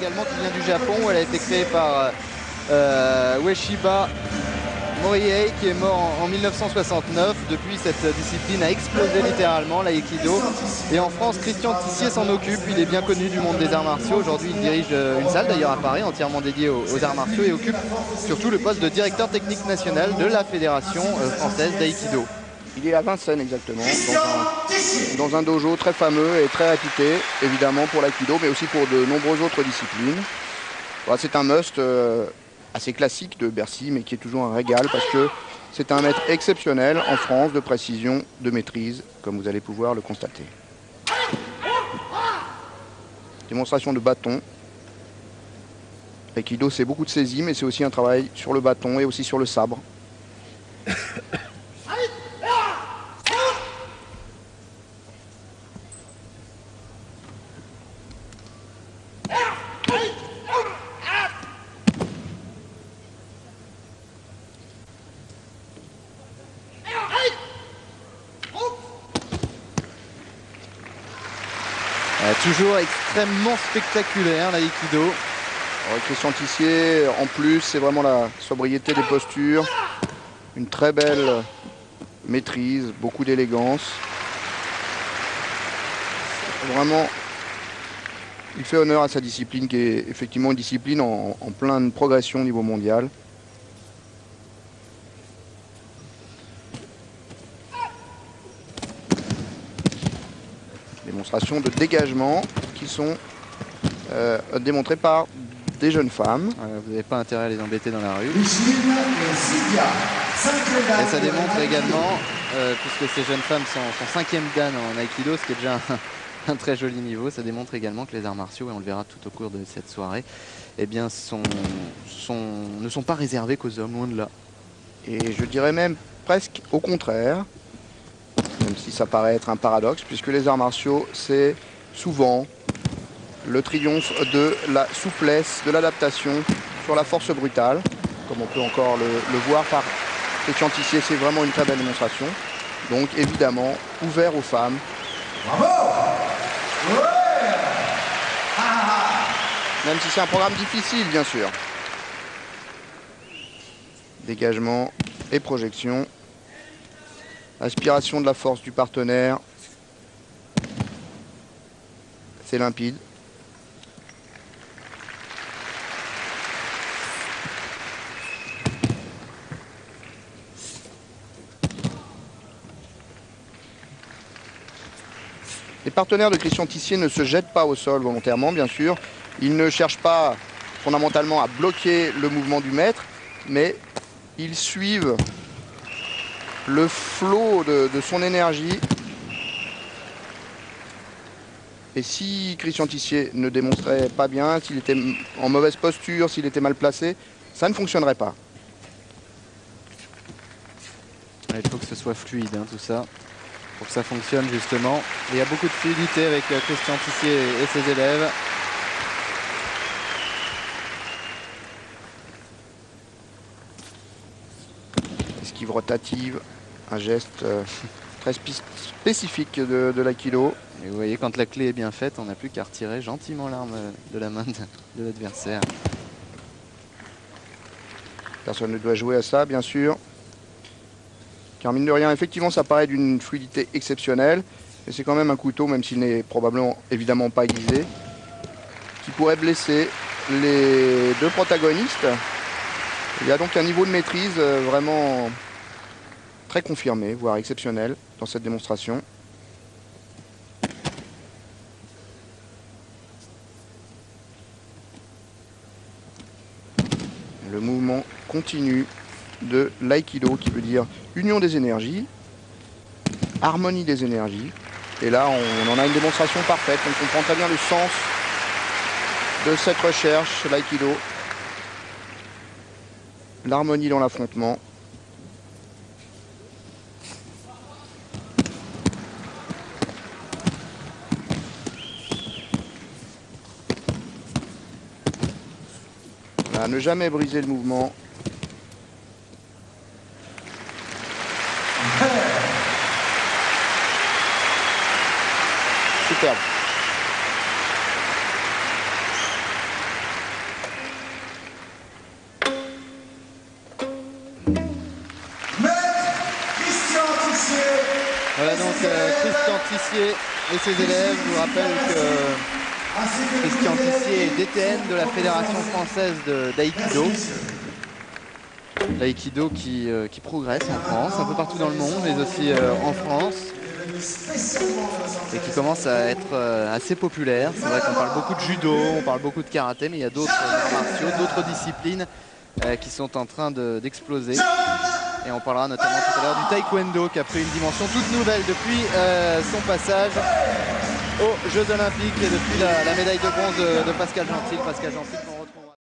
également qui vient du Japon, où elle a été créée par Ueshiba Morihei, qui est mort en 1969. Depuis, cette discipline a explosé littéralement, l'aïkido. Et en France, Christian Tissier s'en occupe. Il est bien connu du monde des arts martiaux. Aujourd'hui, il dirige une salle d'ailleurs à Paris, entièrement dédiée aux arts martiaux, et occupe surtout le poste de directeur technique national de la Fédération française d'aïkido. Il est à Vincennes exactement, dans un dojo très fameux et très réputé, évidemment pour l'aïkido, mais aussi pour de nombreuses autres disciplines. Voilà, c'est un must assez classique de Bercy, mais qui est toujours un régal parce que c'est un maître exceptionnel en France de précision, de maîtrise, comme vous allez pouvoir le constater. Démonstration de bâton. L'aïkido, c'est beaucoup de saisie, mais c'est aussi un travail sur le bâton et aussi sur le sabre. Toujours extrêmement spectaculaire l'aïkido. Christian Tissier, en plus, c'est vraiment la sobriété des postures, une très belle maîtrise, beaucoup d'élégance. Vraiment, il fait honneur à sa discipline, qui est effectivement une discipline en pleine progression au niveau mondial. Démonstrations de dégagement qui sont démontrées par des jeunes femmes. Vous n'avez pas intérêt à les embêter dans la rue. Et ça démontre également, puisque ces jeunes femmes sont 5e dan en aïkido, ce qui est déjà un très joli niveau, ça démontre également que les arts martiaux, et on le verra tout au cours de cette soirée, eh bien, ne sont pas réservés qu'aux hommes, loin de là. Et je dirais même presque au contraire, même si ça paraît être un paradoxe, puisque les arts martiaux, c'est souvent le triomphe de la souplesse, de l'adaptation sur la force brutale, comme on peut encore le voir par Christian Tissier. C'est vraiment une très belle démonstration. Donc évidemment, ouvert aux femmes. Bravo! Ouais! Même si c'est un programme difficile, bien sûr. Dégagement et projection. Aspiration de la force du partenaire. C'est limpide. Les partenaires de Christian Tissier ne se jettent pas au sol volontairement, bien sûr. Ils ne cherchent pas fondamentalement à bloquer le mouvement du maître, mais ils suivent le flot de son énergie. Et si Christian Tissier ne démonstrait pas bien, s'il était en mauvaise posture, s'il était mal placé, ça ne fonctionnerait pas. Il faut que ce soit fluide, hein, tout ça, pour que ça fonctionne justement. Et il y a beaucoup de fluidité avec Christian Tissier et ses élèves. Esquive rotative, un geste très spécifique de l'aïkido. Et vous voyez, quand la clé est bien faite, on n'a plus qu'à retirer gentiment l'arme de la main de l'adversaire. Personne ne doit jouer à ça, bien sûr. Car mine de rien, effectivement, ça paraît d'une fluidité exceptionnelle. Mais c'est quand même un couteau, même s'il n'est probablement évidemment pas aiguisé, qui pourrait blesser les deux protagonistes. Il y a donc un niveau de maîtrise vraiment très confirmé, voire exceptionnel dans cette démonstration. Le mouvement continu de l'aïkido, qui veut dire union des énergies, harmonie des énergies. Et là, on en a une démonstration parfaite. On comprend très bien le sens de cette recherche, l'aïkido. L'harmonie dans l'affrontement. Voilà, ne jamais briser le mouvement. Superbe. Voilà donc Christian Tissier et ses élèves. Je vous rappelle que Christian Tissier est DTN de la Fédération française d'Aïkido. L'aïkido qui progresse en France, un peu partout dans le monde, mais aussi en France. Et qui commence à être assez populaire. C'est vrai qu'on parle beaucoup de judo, on parle beaucoup de karaté, mais il y a d'autres arts martiaux, d'autres disciplines qui sont en train d'exploser. Et on parlera notamment tout à l'heure du taekwondo qui a pris une dimension toute nouvelle depuis son passage aux Jeux Olympiques et depuis la médaille de bronze de Pascal Gentil. Pascal Gentil qu'on retrouve.